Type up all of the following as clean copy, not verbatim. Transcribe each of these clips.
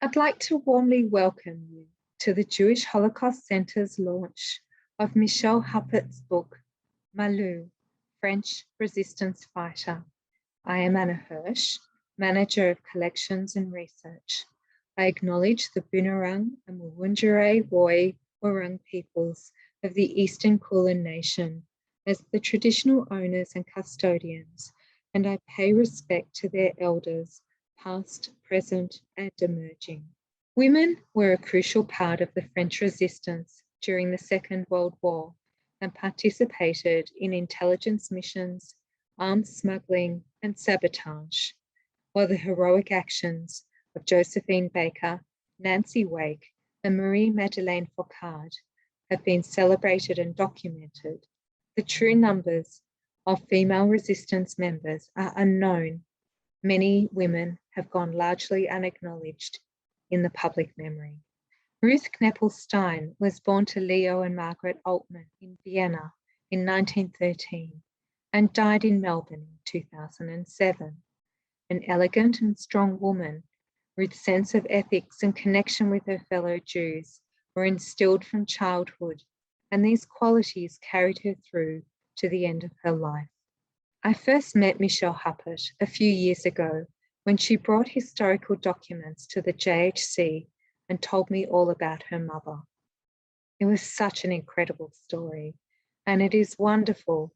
I'd like to warmly welcome you to the Jewish Holocaust Centre's launch of Michèle Huppert's book, Malou, French Resistance Fighter. I am Anna Hirsh, Manager of Collections and Research. I acknowledge the Bunurong and Wurundjeri Woi Wurrung peoples of the Eastern Kulin Nation as the traditional owners and custodians, and I pay respect to their elders, past, present, and emerging. Women were a crucial part of the French resistance during the Second World War and participated in intelligence missions, arms smuggling, and sabotage, while the heroic actions of Josephine Baker, Nancy Wake, and Marie-Madeleine Focard have been celebrated and documented. The true numbers of female resistance members are unknown. Many women have gone largely unacknowledged in the public memory. Ruth Kneppel Stein was born to Leo and Margaret Altman in Vienna in 1913 and died in Melbourne in 2007. An elegant and strong woman, Ruth's sense of ethics and connection with her fellow Jews were instilled from childhood, and these qualities carried her through to the end of her life. I first met Michèle Huppert a few years ago when she brought historical documents to the JHC and told me all about her mother. It was such an incredible story, and it is wonderful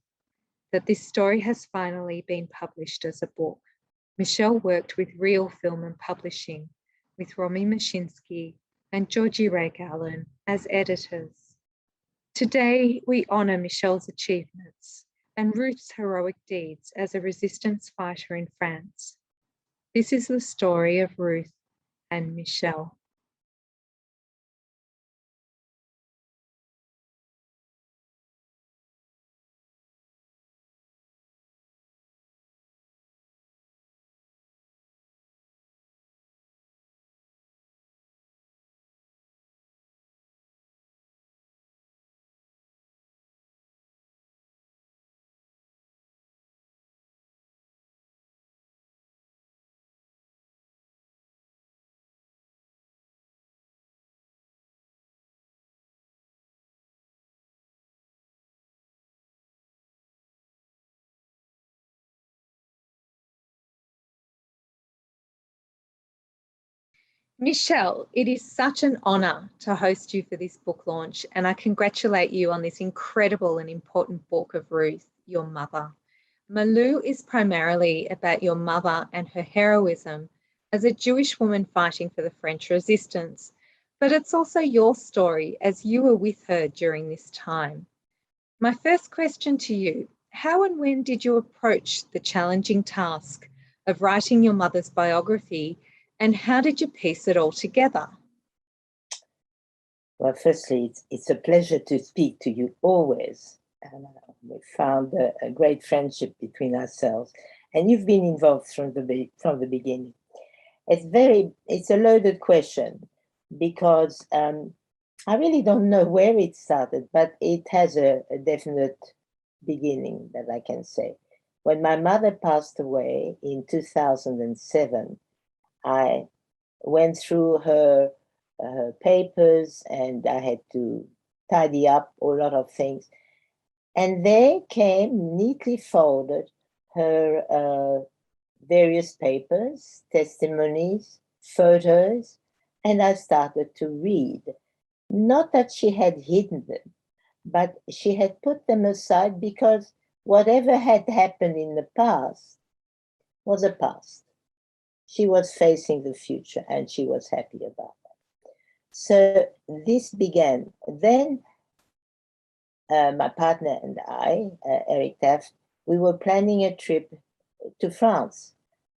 that this story has finally been published as a book. Michèle worked with Real Film and Publishing with Romy Mashinsky and Georgie Ray Gallen as editors. Today, we honour Michèle's achievements and Ruth's heroic deeds as a resistance fighter in France. This is the story of Ruth and Michèle. Michèle, it is such an honour to host you for this book launch, and I congratulate you on this incredible and important book of Ruth, your mother. Malou is primarily about your mother and her heroism as a Jewish woman fighting for the French resistance, but it's also your story as you were with her during this time. My first question to you, how and when did you approach the challenging task of writing your mother's biography, and how did you piece it all together? Well, firstly, it's a pleasure to speak to you always. And we found a great friendship between ourselves. And you've been involved from the beginning. It's a loaded question because I really don't know where it started, but it has a definite beginning that I can say. When my mother passed away in 2007, I went through her papers and I had to tidy up a lot of things. And there came neatly folded her various papers, testimonies, photos, and I started to read. Not that she had hidden them, but she had put them aside because whatever had happened in the past was a past. She was facing the future and she was happy about that. So this began. Then my partner and I, Eric Taft, we were planning a trip to France.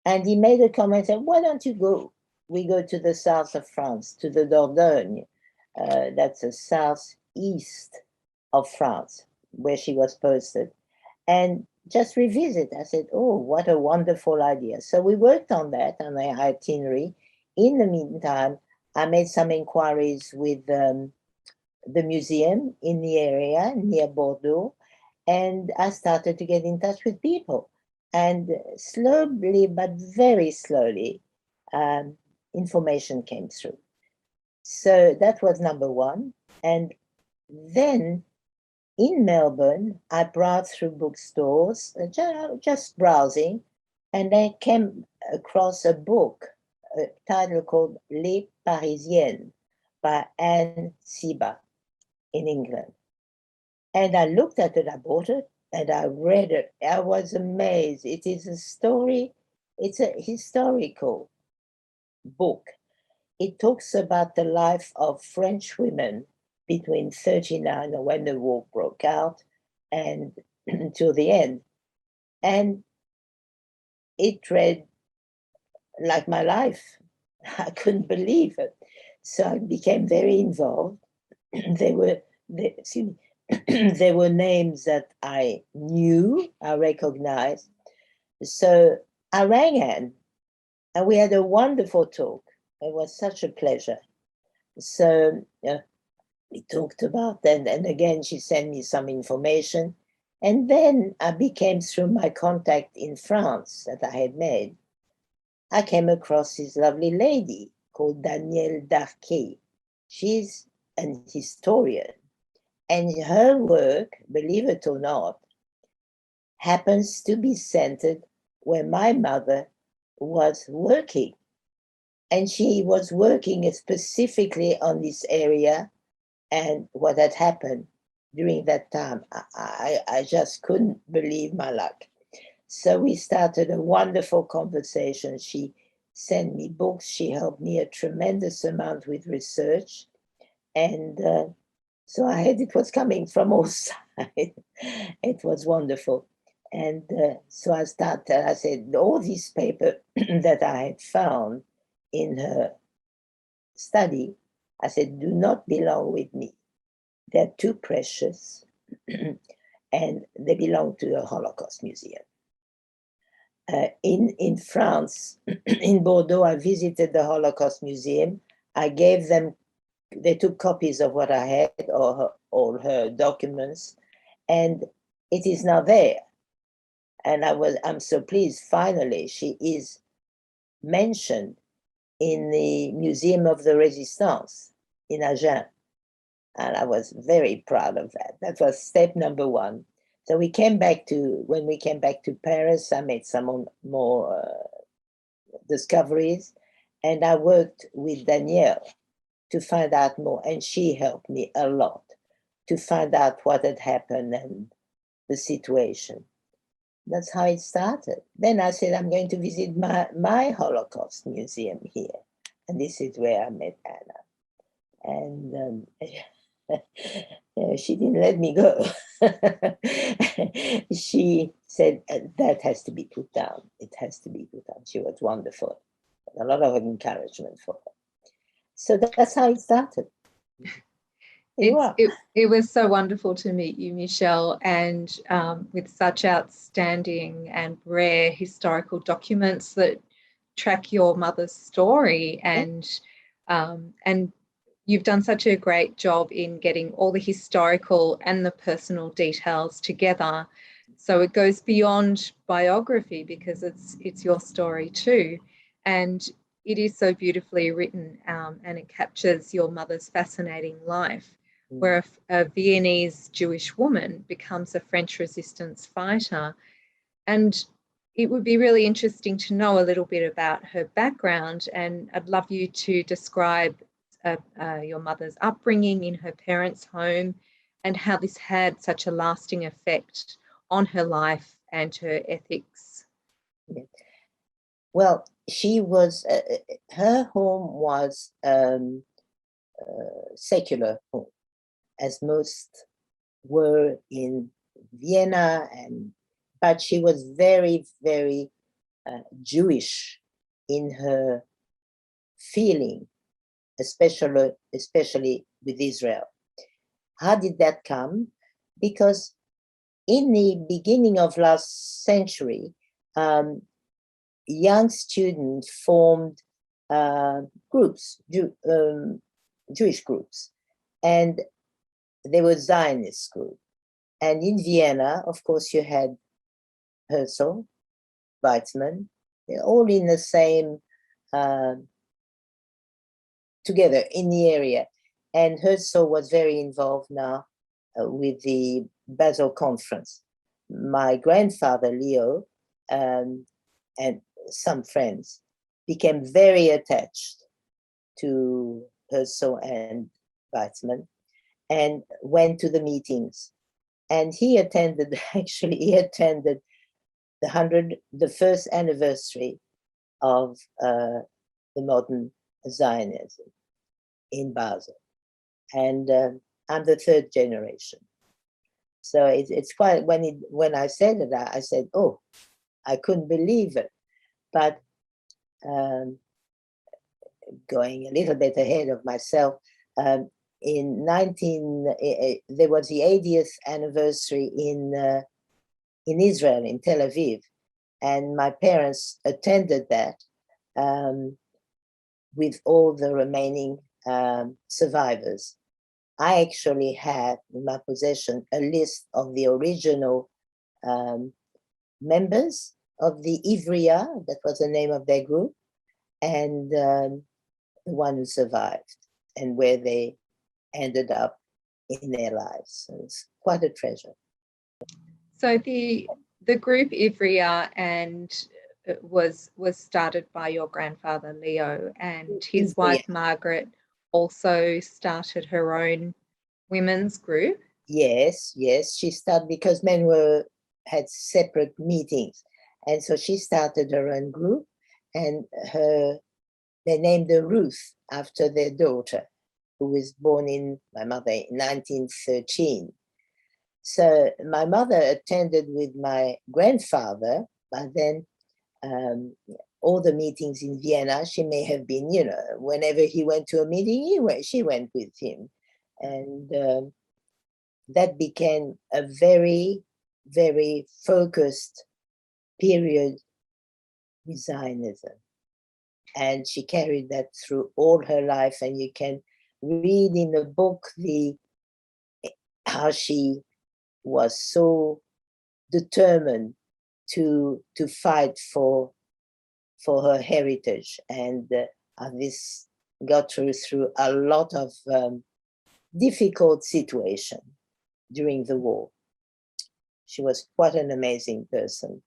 And he made a comment and said, why don't you go? We go to the south of France, to the Dordogne. That's the southeast of France, where she was posted. And just revisit. I said, oh, what a wonderful idea. So we worked on that, on the itinerary. In the meantime, I made some inquiries with the museum in the area near Bordeaux, and I started to get in touch with people. And slowly, but very slowly, information came through. So that was number one. And then in Melbourne, I browsed through bookstores, just browsing, and I came across a book, a title called Les Parisiennes by Anne Siba in England. And I looked at it, I bought it, and I read it. I was amazed. It is a story, it's a historical book. It talks about the life of French women between 39 and when the war broke out and till the end. And it read like my life. I couldn't believe it. So I became very involved. There were names that I knew, I recognized. So I rang Anne, and we had a wonderful talk. It was such a pleasure. So we talked about that, and again, she sent me some information. And then I became, through my contact in France that I had made, I came across this lovely lady called Danielle Darquet. She's an historian, and her work, believe it or not, happens to be centered where my mother was working. And she was working specifically on this area and what had happened during that time. I just couldn't believe my luck. So we started a wonderful conversation. She sent me books. She helped me a tremendous amount with research. And so it was coming from all sides. It was wonderful. And so I said, all these papers that I had found in her study, I said, do not belong with me. They're too precious, and they belong to the Holocaust Museum. In France, in Bordeaux, I visited the Holocaust Museum. I gave them, they took copies of what I had, or all her documents, and it is now there. And I'm so pleased, finally, she is mentioned in the Museum of the Resistance in Agen. And I was very proud of that. That was step number one. So when we came back to Paris, I made some more discoveries, and I worked with Danielle to find out more, and she helped me a lot to find out what had happened and the situation. That's how it started. Then I said, I'm going to visit my Holocaust museum here. And this is where I met Anna. And she didn't let me go. She said, that has to be put down. It has to be put down. She was wonderful. A lot of encouragement for her. So that's how it started. It was so wonderful to meet you, Michèle, and with such outstanding and rare historical documents that track your mother's story, and you've done such a great job in getting all the historical and the personal details together. So it goes beyond biography because it's your story too. And it is so beautifully written, and it captures your mother's fascinating life, where a Viennese Jewish woman becomes a French resistance fighter. And it would be really interesting to know a little bit about her background, and I'd love you to describe your mother's upbringing in her parents' home and how this had such a lasting effect on her life and her ethics. Well, she was, her home was secular home, as most were in Vienna, but she was very, very Jewish in her feeling, especially with Israel. How did that come? Because in the beginning of last century, young students formed groups, Jewish groups, and they were Zionist groups. And in Vienna, of course, you had Herzl, Weizmann, they're all in the same together in the area. And Hirsh was very involved now with the Basel Conference. My grandfather, Leo, and some friends became very attached to Hirsh and Weizmann and went to the meetings. And he attended, the first anniversary of the modern Zionism in Basel. And I'm the third generation. So it's quite, when I said it, I said, oh, I couldn't believe it. But going a little bit ahead of myself, there was the 80th anniversary in Israel, in Tel Aviv. And my parents attended that with all the remaining survivors. I actually had in my possession a list of the original members of the Ivria, that was the name of their group, and the one who survived and where they ended up in their lives. So it's quite a treasure. So the group Ivria and was started by your grandfather Leo, and his wife Margaret also started her own women's group. Yes, she started because men had separate meetings, and so she started her own group, and they named her Ruth after their daughter, who was born in 1913. So my mother attended with my grandfather, but then all the meetings in Vienna, she may have been, whenever he went to a meeting, she went with him. And that became a very, very focused period with Zionism. And she carried that through all her life. And you can read in the book how she was so determined to fight for her heritage, and this got her through a lot of difficult situation during the war. She was quite an amazing person.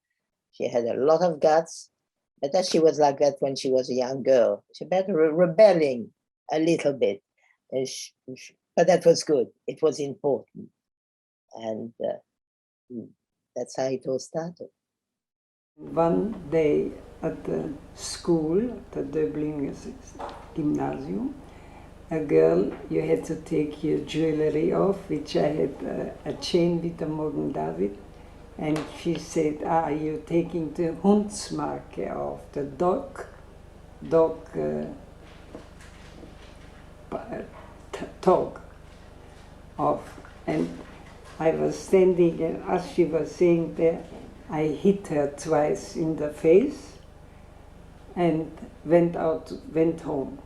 She had a lot of guts, but that she was like that when she was a young girl. She was rebelling a little bit, but that was good. It was important, and that's how it all started. One day at the school, the Dublin Gymnasium, a girl, you had to take your jewelry off, which I had a chain with a Morgan David, and she said, are you taking the Hundsmarke off, the dog tag off? And I was standing, and as she was saying that, I hit her twice in the face and went home.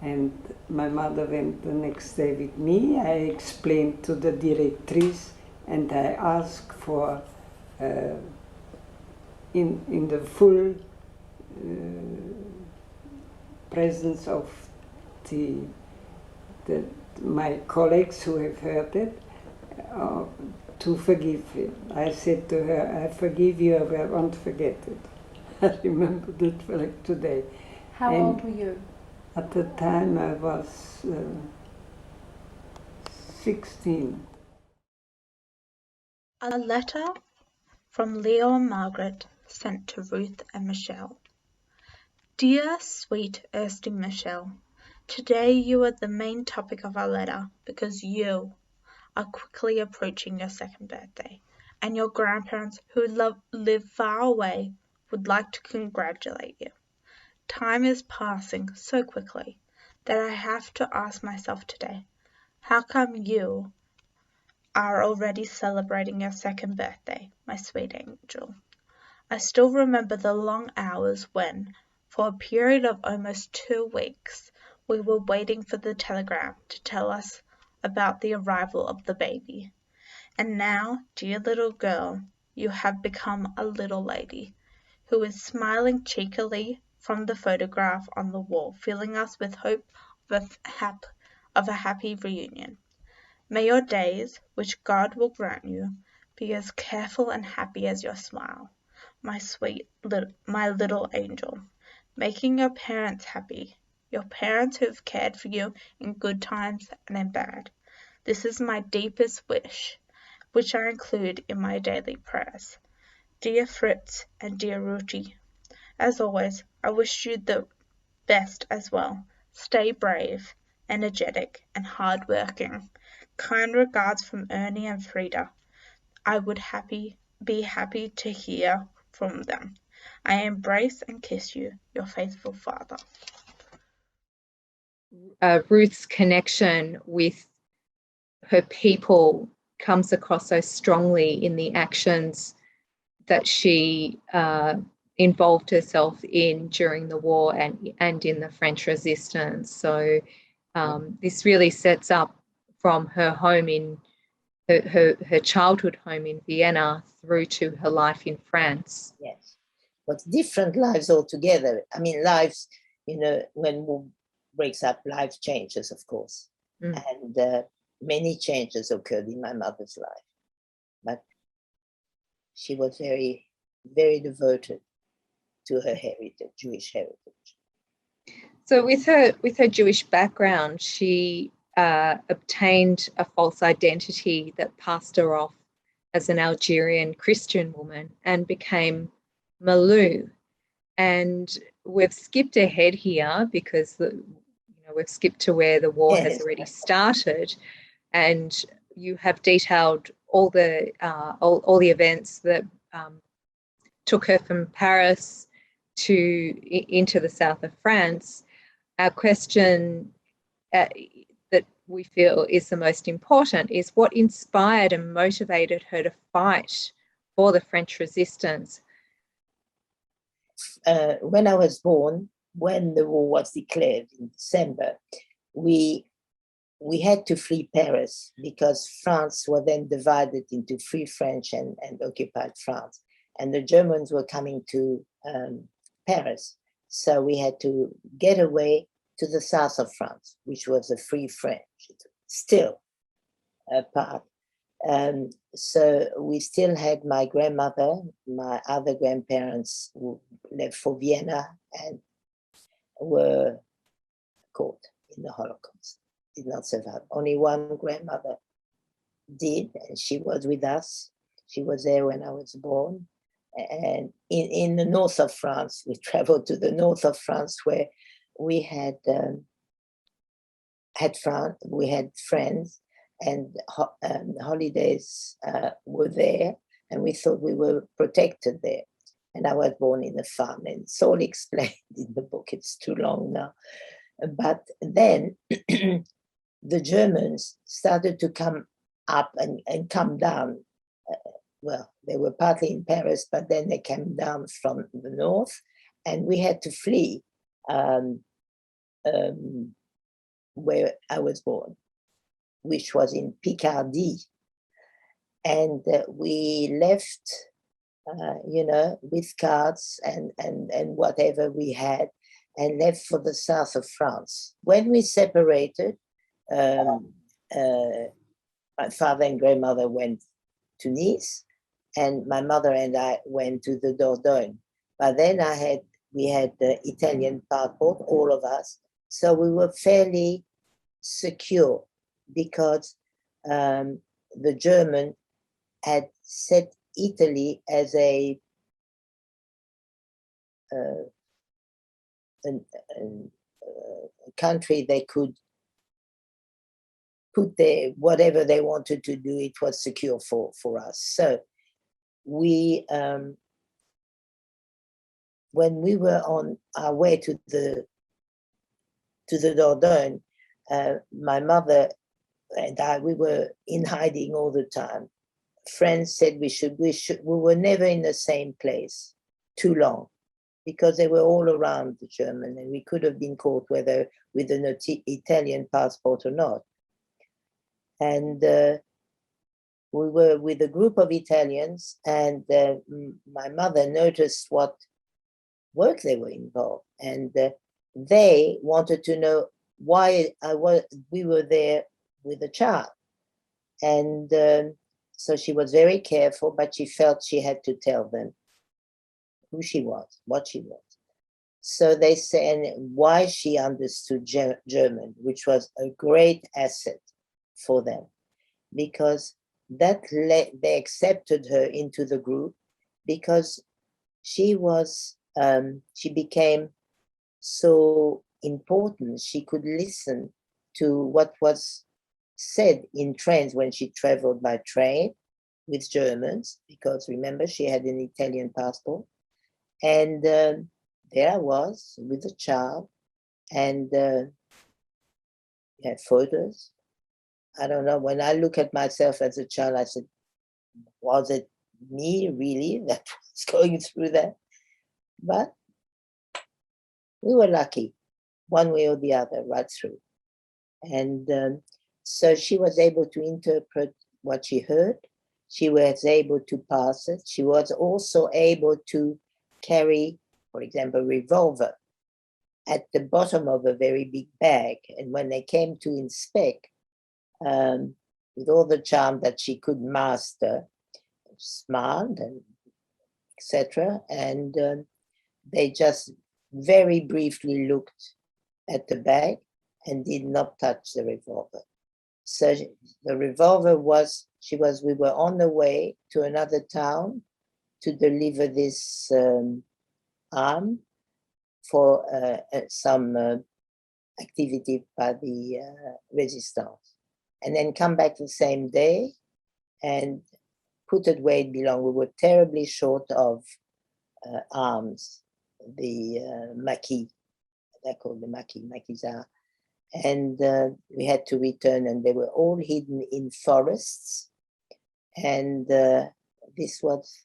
And my mother went the next day with me. I explained to the directrice, and I asked for, in the full presence of my colleagues who have heard it, to forgive him. I said to her, I forgive you, I won't forget it. I remember it like today. How old were you? At the time I was 16. A letter from Leo and Margaret sent to Ruth and Michèle. Dear sweet Erskine Michèle, today you are the main topic of our letter because you are quickly approaching your second birthday, and your grandparents who live far away would like to congratulate you. Time is passing so quickly that I have to ask myself today, how come you are already celebrating your second birthday, my sweet angel? I still remember the long hours when, for a period of almost 2 weeks, we were waiting for the telegram to tell us about the arrival of the baby. And now, dear little girl, you have become a little lady, who is smiling cheekily from the photograph on the wall, filling us with hope of a happy reunion. May your days, which God will grant you, be as careful and happy as your smile, my little angel, making your parents happy, your parents who have cared for you in good times and in bad. This is my deepest wish, which I include in my daily prayers. Dear Fritz and dear Ruti, as always, I wish you the best as well. Stay brave, energetic, and hardworking. Kind regards from Ernie and Frida. I would be happy to hear from them. I embrace and kiss you, your faithful father. Ruth's connection with her people comes across so strongly in the actions that she involved herself in during the war and in the French resistance. So this really sets up from her home in her childhood home in Vienna through to her life in France. Yes, but different lives altogether. I mean, lives, you know, when war breaks up, life changes, of course. And many changes occurred in my mother's life. But she was very, very devoted to her heritage, Jewish heritage. So with her Jewish background, she obtained a false identity that passed her off as an Algerian Christian woman and became Malou. And we've skipped ahead here because we've skipped to where the war has already started, and you have detailed all the events that took her from Paris into the south of France. Our question that we feel is the most important is what inspired and motivated her to fight for the French resistance? When I was born, when the war was declared in December, we had to flee Paris because France was then divided into Free French and occupied France. And the Germans were coming to Paris. So we had to get away to the south of France, which was a Free French, still a part. So we still had my grandmother, my other grandparents who left for Vienna and were caught in the Holocaust, did not survive. Only one grandmother did, and she was with us. She was there when I was born. And in the north of France, we traveled to the north of France where we had friends, and holidays were there, and we thought we were protected there. And I was born in a farm, and it's all explained in the book. It's too long now. But then the Germans started to come up and come down. Well, they were partly in Paris, but then they came down from the north, and we had to flee where I was born, which was in Picardy. And we left, with cards and whatever we had, and left for the south of France. When we separated, my father and grandmother went to Nice, and my mother and I went to the Dordogne. But then we had the Italian passport, all of us, so we were fairly secure because the German had set Italy as a country they could put their whatever they wanted to do. It was secure for us. So we, when we were on our way to the Dordogne, my mother and I, we were in hiding all the time. Friends said we were never in the same place too long because they were all around the German, and we could have been caught whether with an Italian passport or not. And we were with a group of Italians, and my mother noticed what work they were involved. And they wanted to know why we were there with a child. And so she was very careful, but she felt she had to tell them who she was, what she was. So they said, and why she understood German, which was a great asset for them, because that they accepted her into the group because she was, she became so important. She could listen to what was said in trains when she traveled by train with Germans, because remember, she had an Italian passport. And there I was with a child, and we had photos. I don't know, when I look at myself as a child, I said, was it me really that was going through that? But we were lucky, one way or the other, right through. And so she was able to interpret what she heard. She was able to pass it. She was also able to carry, for example, a revolver at the bottom of a very big bag. And when they came to inspect, with all the charm that she could master, smiled and etc. And they just very briefly looked at the bag and did not touch the revolver. So the revolver was, we were on the way to another town to deliver this arm for some activity by the resistance, and then come back the same day and put it where it belonged. We were terribly short of arms, the maquis, they're called the maquisards, and we had to return, and they were all hidden in forests, and this was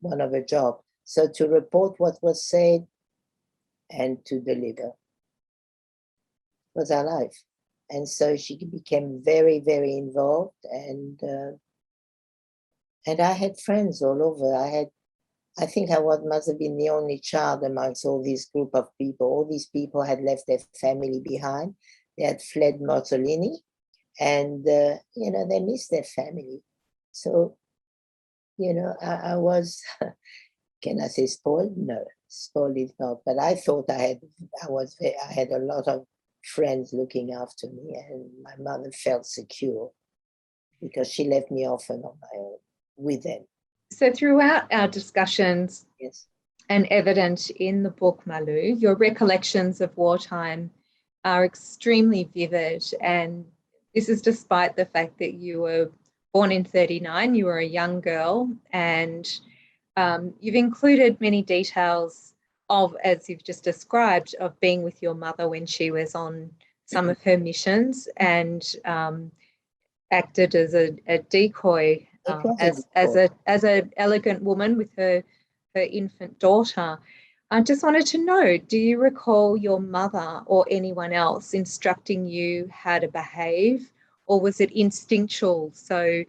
one of her jobs. So to report what was said and to deliver was our life. And so she became very, very involved, and I had friends all over. I think I must have been the only child amongst all this group of people. All these people had left their family behind. They had fled Mussolini, and you know, they missed their family. So, you know, I was, can I say spoiled? No, spoiled is not. But I thought I had a lot of friends looking after me, and my mother felt secure because she left me often on my own with them. So throughout our discussions, yes, and evident in the book, Malou, your recollections of wartime are extremely vivid, and this is despite the fact that you were born in 1939, you were a young girl, and you've included many details of, as you've just described, of being with your mother when she was on some of her missions, and acted as a decoy, as an elegant woman with her infant daughter. I just wanted to know, do you recall your mother or anyone else instructing you how to behave, or was it instinctual? So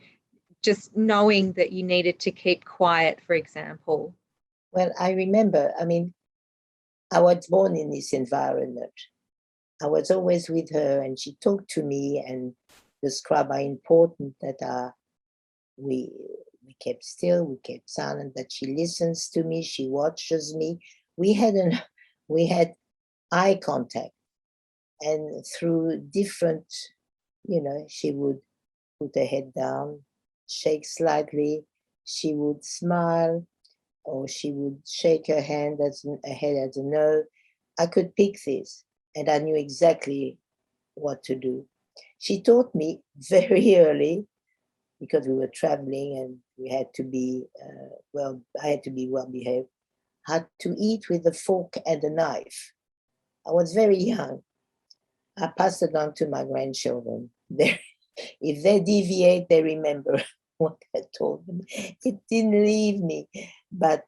just knowing that you needed to keep quiet, for example? Well, I remember, I mean, I was born in this environment. I was always with her, and she talked to me and described how important that we kept still, we kept silent, that she listens to me, she watches me. We had eye contact, and through different, you know, she would put her head down, shake slightly, she would smile, or she would shake her head as a no. I could pick this, and I knew exactly what to do. She taught me very early, because we were traveling and we had to be, I had to be well behaved, how to eat with a fork and a knife. I was very young. I passed it on to my grandchildren. If they deviate, they remember what I told them. It didn't leave me, but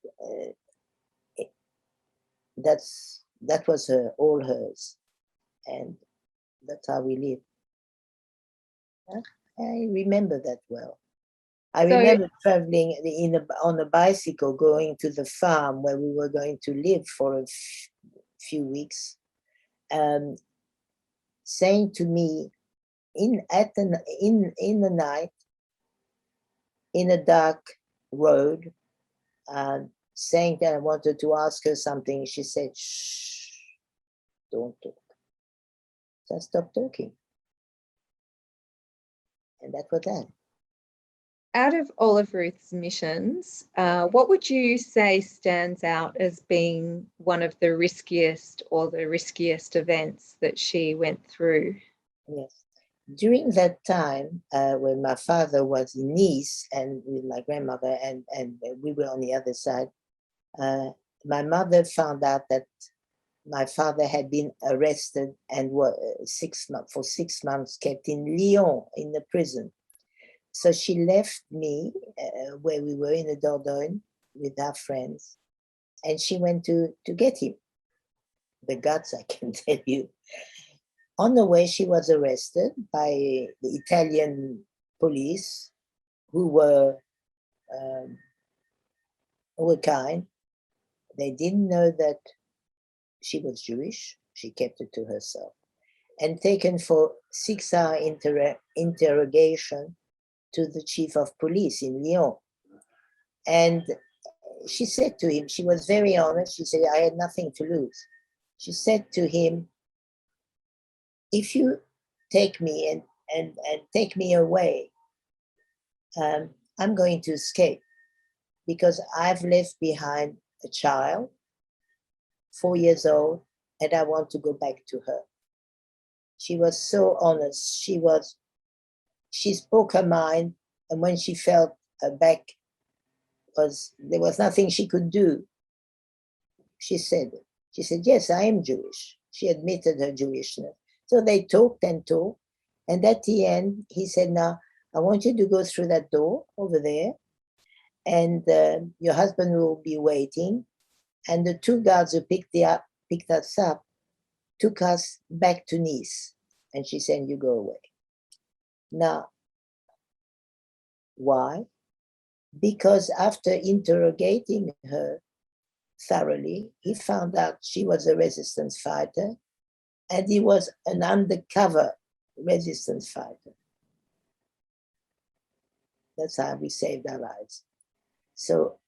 that was all hers, and that's how we lived. I remember that well. I remember traveling on a bicycle, going to the farm where we were going to live for a few weeks, saying to me in the night, in a dark road, saying that I wanted to ask her something. She said, "Shh, don't talk." So I stopped talking. And that was that. Out of all of Ruth's missions, what would you say stands out as being one of the riskiest or the riskiest events that she went through? Yes. During that time, when my father was in Nice and with my grandmother, and we were on the other side, my mother found out that my father had been arrested and was for 6 months kept in Lyon in the prison. So she left me where we were in the Dordogne with our friends, and she went to get him. The guts, I can tell you. On the way, she was arrested by the Italian police, who were kind. They didn't know that she was Jewish. She kept it to herself. And taken for 6-hour interrogation to the chief of police in Lyon. And she said to him, she was very honest, she said, I had nothing to lose. She said to him, if you take me and take me away, I'm going to escape, because I've left behind a child, 4 years old, and I want to go back to her. She was so honest. She spoke her mind, and when she felt her back there was nothing she could do, she said, yes, I am Jewish. She admitted her Jewishness. So they talked and talked, and at the end, he said, now, I want you to go through that door over there, and your husband will be waiting, and the 2 guards who picked us up took us back to Nice. And she said, you go away. Now, why? Because after interrogating her thoroughly, he found out she was a resistance fighter, and he was an undercover resistance fighter. That's how we saved our lives. So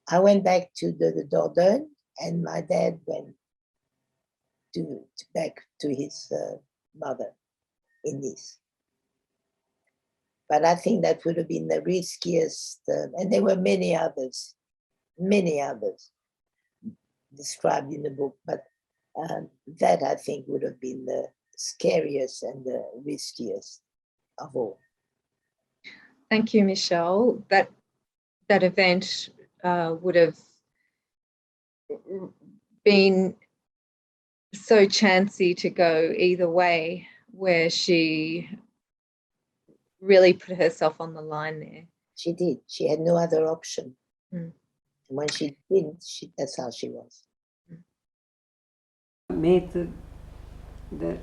I went back to the Dordogne, and my dad went back to his mother in Nice. But I think that would have been the riskiest, and there were many others described in the book, but that I think would have been the scariest and the riskiest of all. Thank you, Michèle. That event would have been so chancy to go either way, where she really put herself on the line there. She did. She had no other option. Mm. And when she didn't, that's how she was. Made the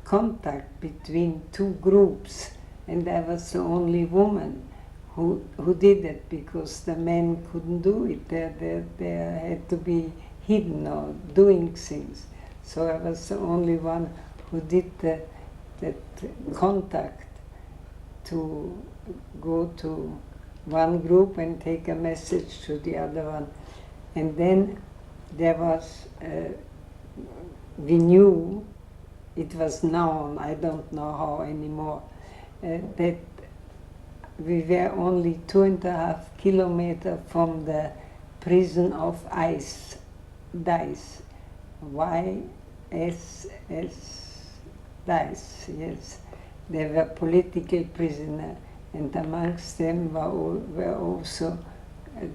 contact between 2 groups, and I was the only woman who did it, because the men couldn't do it. They had to be hidden or doing things. So I was the only one who did that contact, to go to one group and take a message to the other one. And then there was, we knew, it was known, I don't know how anymore, that we were only 2.5 kilometers from the prison of Dice, YSS Dice, yes. They were political prisoners, and amongst them were also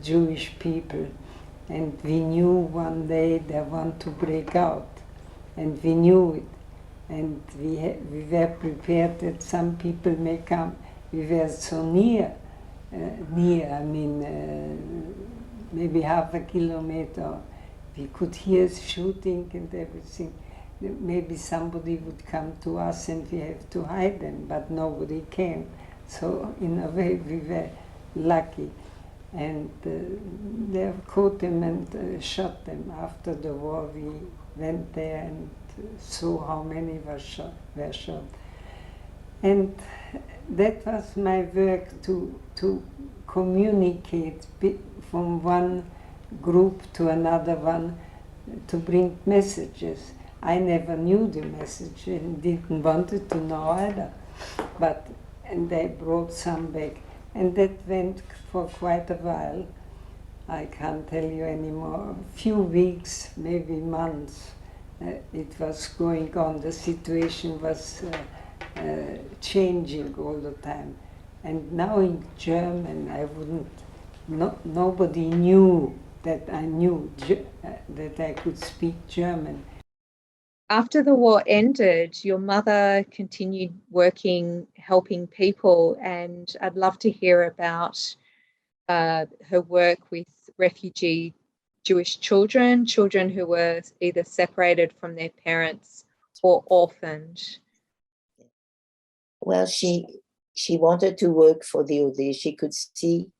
Jewish people. And we knew one day they want to break out, and we knew it. And we were prepared that some people may come. We were so near, I mean, maybe half a kilometer. We could hear shooting and everything. Maybe somebody would come to us and we have to hide them, but nobody came. So in a way we were lucky. And they caught them and shot them. After the war we went there and saw how many were shot. And that was my work to communicate from one group to another one, to bring messages. I never knew the message and didn't want to know either. And they brought some back. And that went for quite a while. I can't tell you anymore. A few weeks, maybe months, it was going on. The situation was changing all the time. And now in German, I wouldn't, nobody knew that I knew that I could speak German. After the war ended, your mother continued working, helping people, and I'd love to hear about her work with refugee Jewish children who were either separated from their parents or orphaned. Well, she wanted to work for the Udi. She could see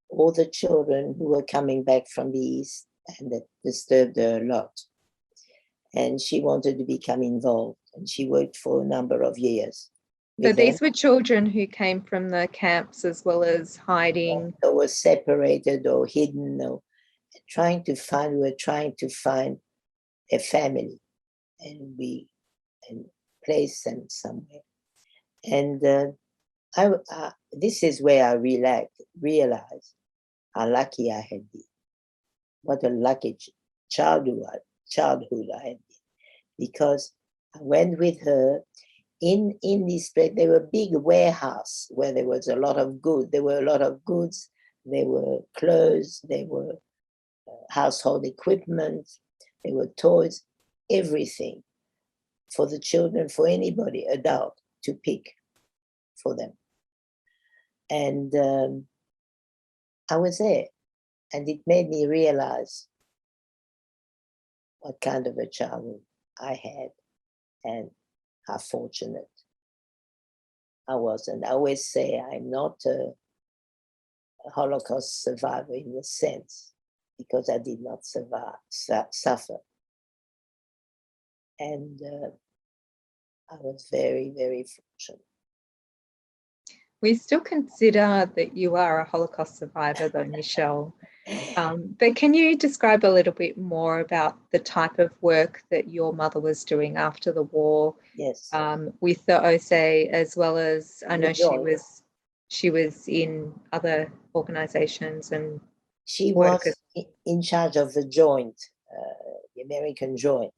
all the children who were coming back from the East, and that disturbed her a lot. And she wanted to become involved, and she worked for a number of years. So these were children who came from the camps as well as hiding. Or were separated or hidden, or trying to find a family, and place them somewhere. And this is where I realized how lucky I had been. What a lucky childhood I had been. Because I went with her in this place. There were big warehouse where there was a lot of goods. There were a lot of goods. There were clothes. There were household equipment. There were toys. Everything for the children, for anybody, adult, to pick for them. And I was there, and it made me realize what kind of a childhood I had and how fortunate I was. And I always say I'm not a Holocaust survivor in the sense, because I did not suffer. And I was very, very fortunate. We still consider that you are a Holocaust survivor, though, Michèle. But can you describe a little bit more about the type of work that your mother was doing after the war? Yes. With the OSE, as well as I know she was in other organizations, and she was in charge of the joint, the American joint.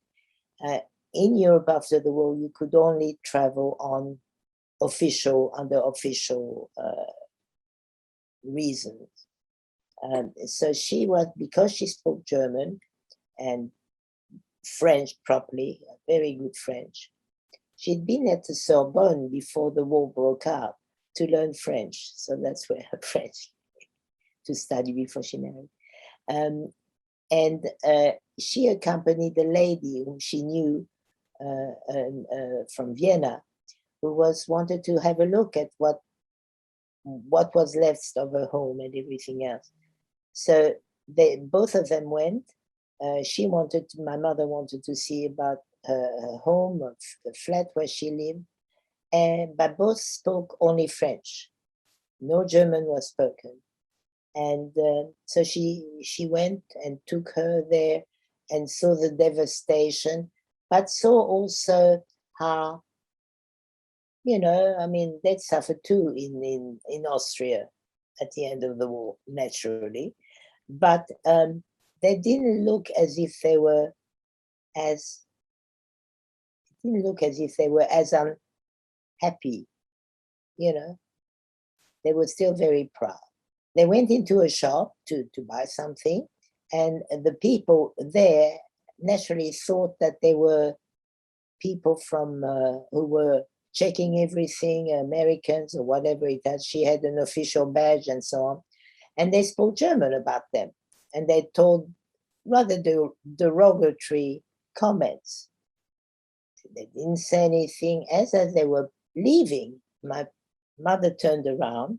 In Europe after the war, you could only travel under official reasons. So she was, because she spoke German and French properly, very good French. She'd been at the Sorbonne before the war broke out to learn French. So that's where her French to study before she married. And she accompanied a lady whom she knew from Vienna, who wanted to have a look at what was left of her home and everything else. So both of them went. My mother wanted to see about her home, the flat where she lived, but both spoke only French. No German was spoken. And so she went and took her there and saw the devastation, but saw also how, they'd suffered too in Austria at the end of the war, naturally. But they didn't look as if they were as unhappy, They were still very proud. They went into a shop to buy something, and the people there naturally thought that they were people from who were checking everything, Americans or whatever it had. She had an official badge and so on. And they spoke German about them. And they told rather derogatory comments. They didn't say anything. As they were leaving, my mother turned around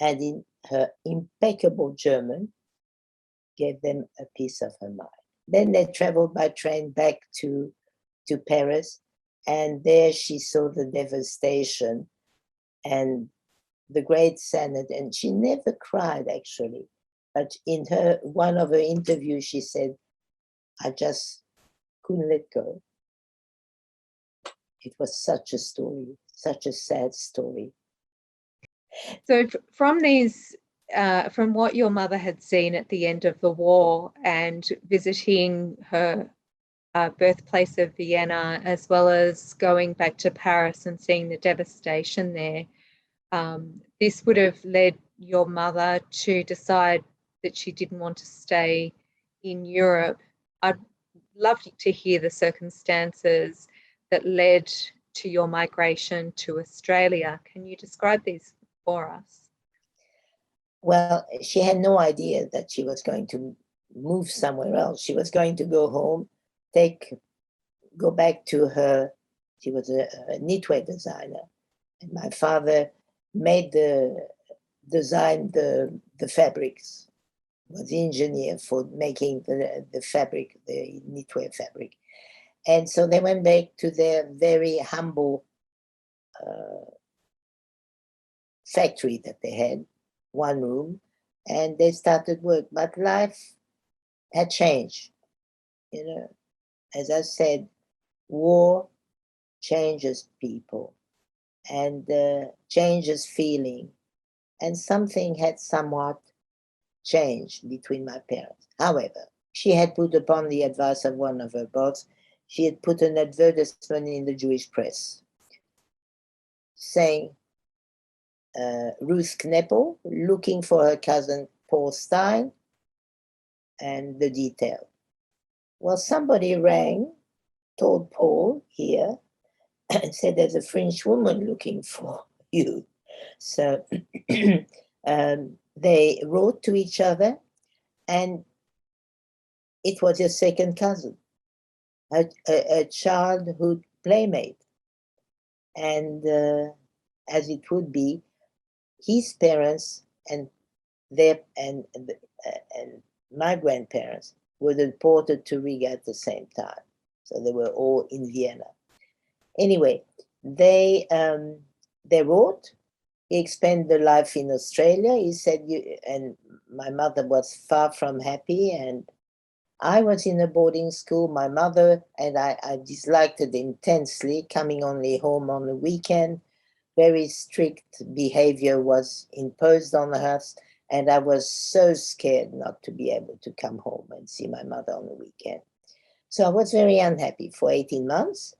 and in her impeccable German gave them a piece of her mind. Then they traveled by train back to Paris, and there she saw the devastation and the great sadness, and she never cried actually. But in one of her interviews, she said, I just couldn't let go. It was such a story, such a sad story. So from from what your mother had seen at the end of the war and visiting her birthplace of Vienna, as well as going back to Paris and seeing the devastation there, this would have led your mother to decide that she didn't want to stay in Europe. I'd love to hear the circumstances that led to your migration to Australia. Can you describe these for us? Well, she had no idea that she was going to move somewhere else. She was going to go home, go back to her. She was a knitwear designer, and my father designed the fabrics, was the engineer for making the fabric, the knitwear fabric. And so they went back to their very humble factory that they had, one room, and they started work. But life had changed. You know, as I said, war changes people and changes feeling. And something had somewhat changed between my parents. However, she had put, upon the advice of one of her boss, she had put an advertisement in the Jewish press saying, Ruth Kneppel looking for her cousin Paul Stein, and the detail. Well, somebody rang, told Paul here, and said there's a French woman looking for you. So they wrote to each other, and it was a second cousin, a childhood playmate. And as it would be, his parents and my grandparents were deported to Riga at the same time. So they were all in Vienna. Anyway, they wrote. He explained the life in Australia. He said, and my mother was far from happy, and I was in a boarding school. My mother and I disliked it intensely, coming only home on the weekend. Very strict behavior was imposed on us, and I was so scared not to be able to come home and see my mother on the weekend. So I was very unhappy for 18 months.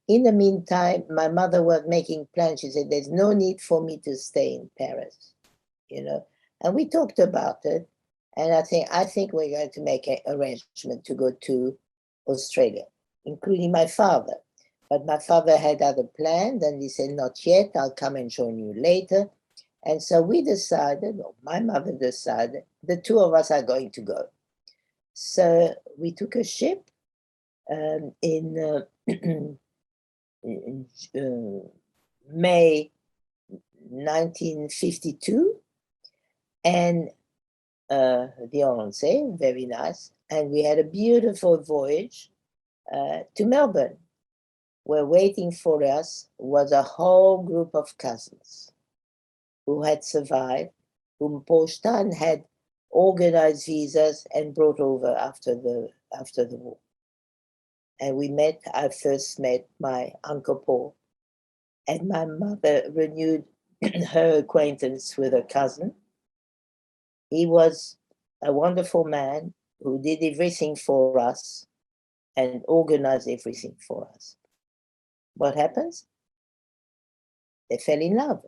In the meantime, my mother was making plans. She said, there's no need for me to stay in Paris, you know. And we talked about it. And I think we're going to make an arrangement to go to Australia, including my father. But my father had other plans, and he said, not yet, I'll come and join you later. And so we decided, or my mother decided, the two of us are going to go. So we took a ship in May 1952, and the Oronsay, very nice. And we had a beautiful voyage to Melbourne, where waiting for us was a whole group of cousins who had survived, whom Paul Stein had organized visas and brought over after the war. And I first met my Uncle Paul, and my mother renewed her acquaintance with her cousin. He was a wonderful man who did everything for us and organized everything for us. What happens? They fell in love.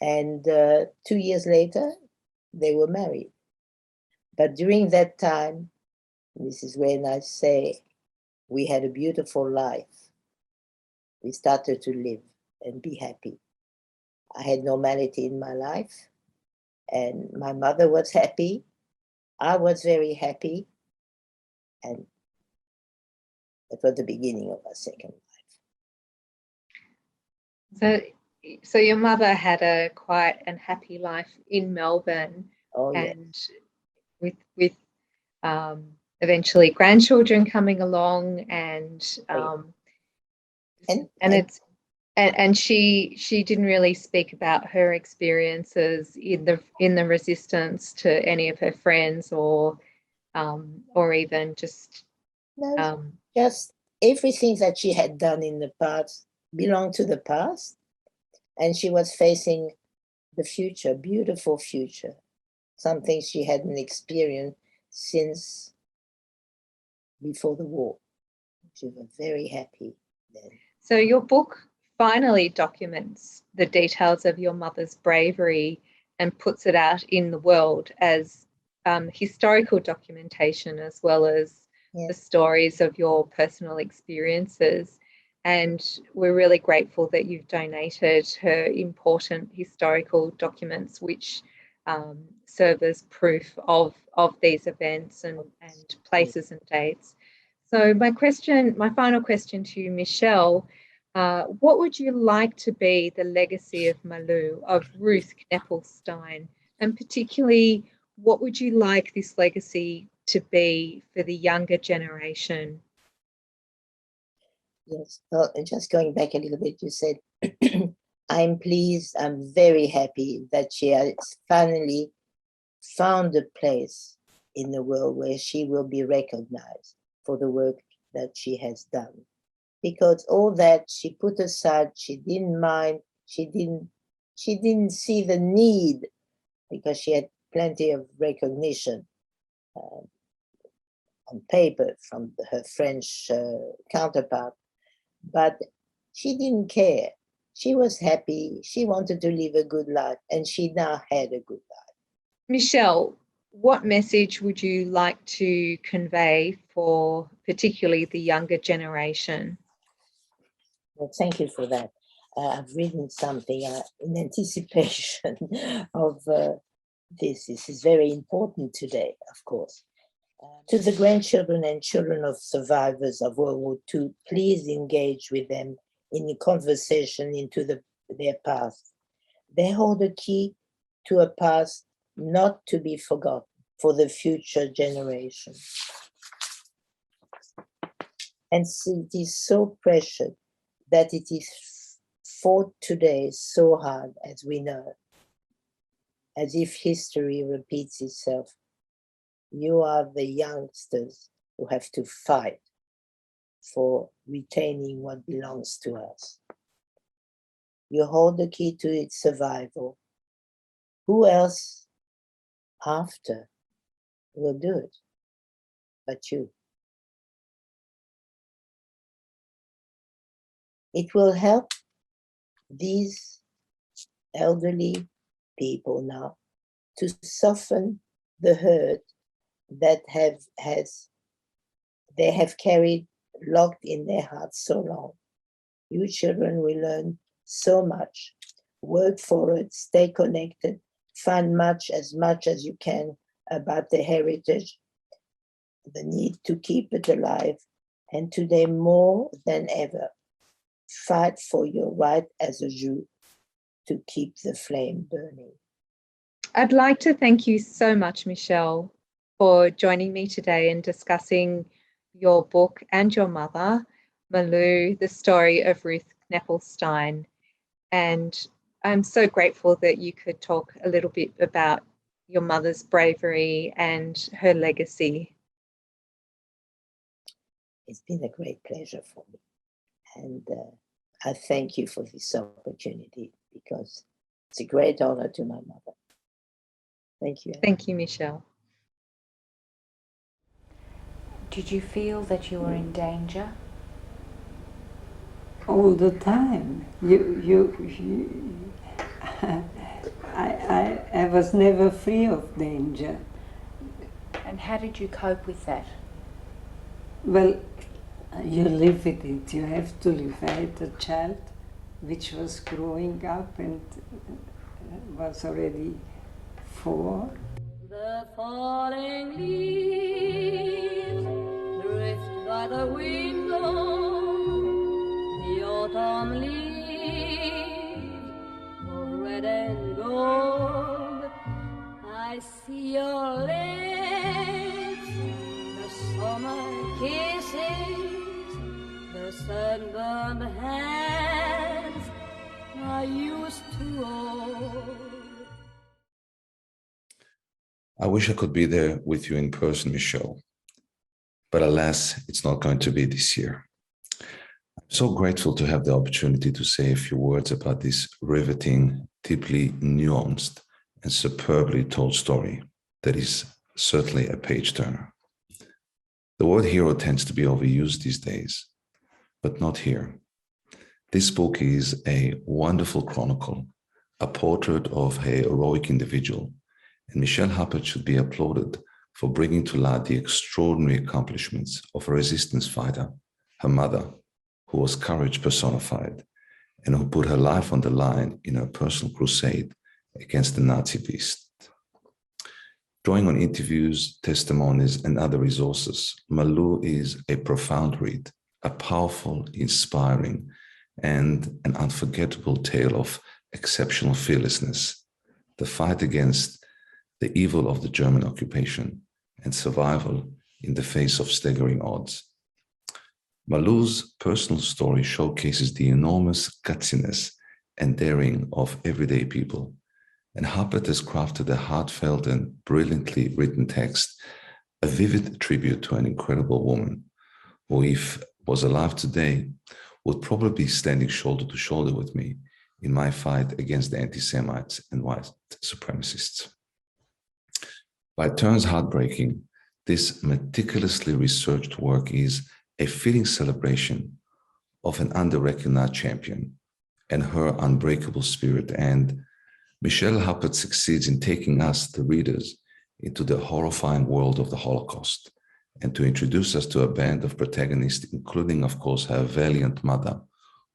And 2 years later, they were married. But during that time, this is when I say we had a beautiful life. We started to live and be happy. I had normality in my life, and my mother was happy. I was very happy, and it was the beginning of our second life. So so your mother had a quiet and happy life in Melbourne, and with eventually grandchildren coming along, and she didn't really speak about her experiences in the resistance to any of her friends, or even just just everything that she had done in the past belonged to the past, and she was facing the future, beautiful future, something she hadn't experienced since before the war. She was very happy then. So your book finally documents the details of your mother's bravery and puts it out in the world as historical documentation, as well as the stories of your personal experiences. And we're really grateful that you've donated her important historical documents, which serve as proof of these events and places and dates. So my final question to you, Michèle, what would you like to be the legacy of Malou, of Ruth Kneppel, and particularly what would you like this legacy to be for the younger generation? Yes, well, just going back a little bit, you said, I'm pleased, I'm very happy that she has finally found a place in the world where she will be recognized for the work that she has done. Because all that she put aside, she didn't mind, she didn't see the need, because she had plenty of recognition on paper from her French counterpart, but she didn't care. She was happy, she wanted to live a good life, and she now had a good life. Michèle, what message would you like to convey for particularly the younger generation? Well, thank you for that. I've written something in anticipation of this. This is very important today, of course. To the grandchildren and children of survivors of World War II, please engage with them in a conversation into their past. They hold a key to a past not to be forgotten for the future generation. And so it is so precious that it is fought today so hard, as we know, as if history repeats itself. You are the youngsters who have to fight for retaining what belongs to us. You hold the key to its survival. Who else after will do it but you? It will help these elderly people now to soften the hurt that they have carried locked in their hearts so long. You children will learn so much. Work for it, stay connected, find as much as you can about the heritage, the need to keep it alive, and today more than ever, fight for your right as a Jew to keep the flame burning. I'd like to thank you so much, Michèle, for joining me today and discussing your book and your mother, Malou, the story of Ruth Kneppel. And I'm so grateful that you could talk a little bit about your mother's bravery and her legacy. It's been a great pleasure for me. And I thank you for this opportunity, because it's a great honor to my mother. Thank you. Thank you, Michèle. Did you feel that you were in danger? All the time. I was never free of danger. And how did you cope with that? Well, you live with it. You have to live. I had a child which was growing up and was already 4. The falling leaves drift by the window. The autumn leaves sunburned hands I used to hold. I wish I could be there with you in person, Michèle, but alas, it's not going to be this year. I'm so grateful to have the opportunity to say a few words about this riveting, deeply nuanced, and superbly told story that is certainly a page-turner. The word hero tends to be overused these days, but not here. This book is a wonderful chronicle, a portrait of a heroic individual, and Michèle Huppert should be applauded for bringing to light the extraordinary accomplishments of a resistance fighter, her mother, who was courage personified, and who put her life on the line in her personal crusade against the Nazi beast. Drawing on interviews, testimonies, and other resources, Malou is a profound read, a powerful, inspiring, and an unforgettable tale of exceptional fearlessness, the fight against the evil of the German occupation, and survival in the face of staggering odds. Malou's personal story showcases the enormous gutsiness and daring of everyday people, and Huppert has crafted a heartfelt and brilliantly written text, a vivid tribute to an incredible woman who, if was alive today, would probably be standing shoulder to shoulder with me in my fight against the anti-Semites and white supremacists. By turns heartbreaking, this meticulously researched work is a fitting celebration of an under-recognized champion and her unbreakable spirit, and Michèle Huppert succeeds in taking us, the readers, into the horrifying world of the Holocaust and to introduce us to a band of protagonists, including, of course, her valiant mother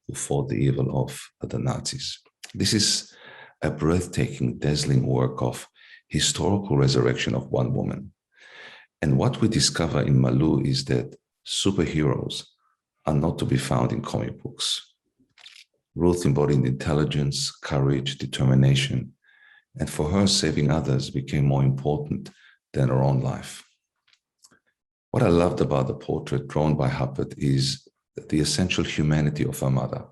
who fought the evil of the Nazis. This is a breathtaking, dazzling work of historical resurrection of one woman. And what we discover in Malou is that superheroes are not to be found in comic books. Ruth embodied intelligence, courage, determination, and for her, saving others became more important than her own life. What I loved about the portrait drawn by Huppert is the essential humanity of her mother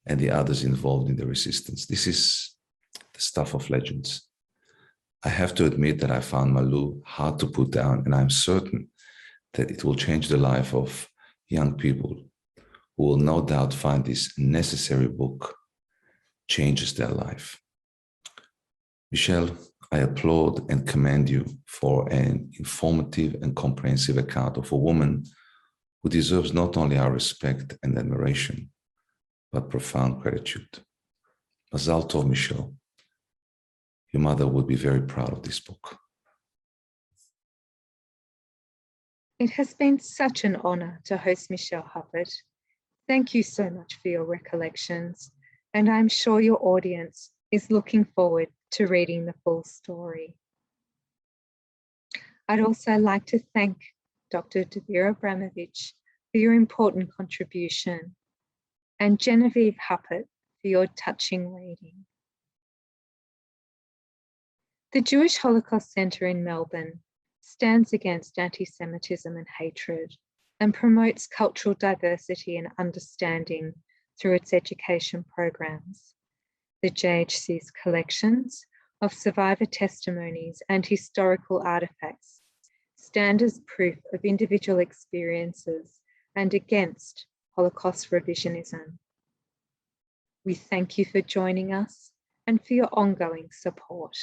and the others involved in the resistance. This is the stuff of legends. I have to admit that I found Malou hard to put down, and I'm certain that it will change the life of young people who will no doubt find this necessary book changes their life. Michèle, I applaud and commend you for an informative and comprehensive account of a woman who deserves not only our respect and admiration, but profound gratitude. Mazal tov, Michèle. Your mother would be very proud of this book. It has been such an honor to host Michèle Huppert. Thank you so much for your recollections, and I'm sure your audience is looking forward to reading the full story. I'd also like to thank Dr. Dvir Abramovich for your important contribution, and Genevieve Huppert for your touching reading. The Jewish Holocaust Centre in Melbourne stands against anti-Semitism and hatred and promotes cultural diversity and understanding through its education programs. The JHC's collections of survivor testimonies and historical artefacts stand as proof of individual experiences and against Holocaust revisionism. We thank you for joining us and for your ongoing support.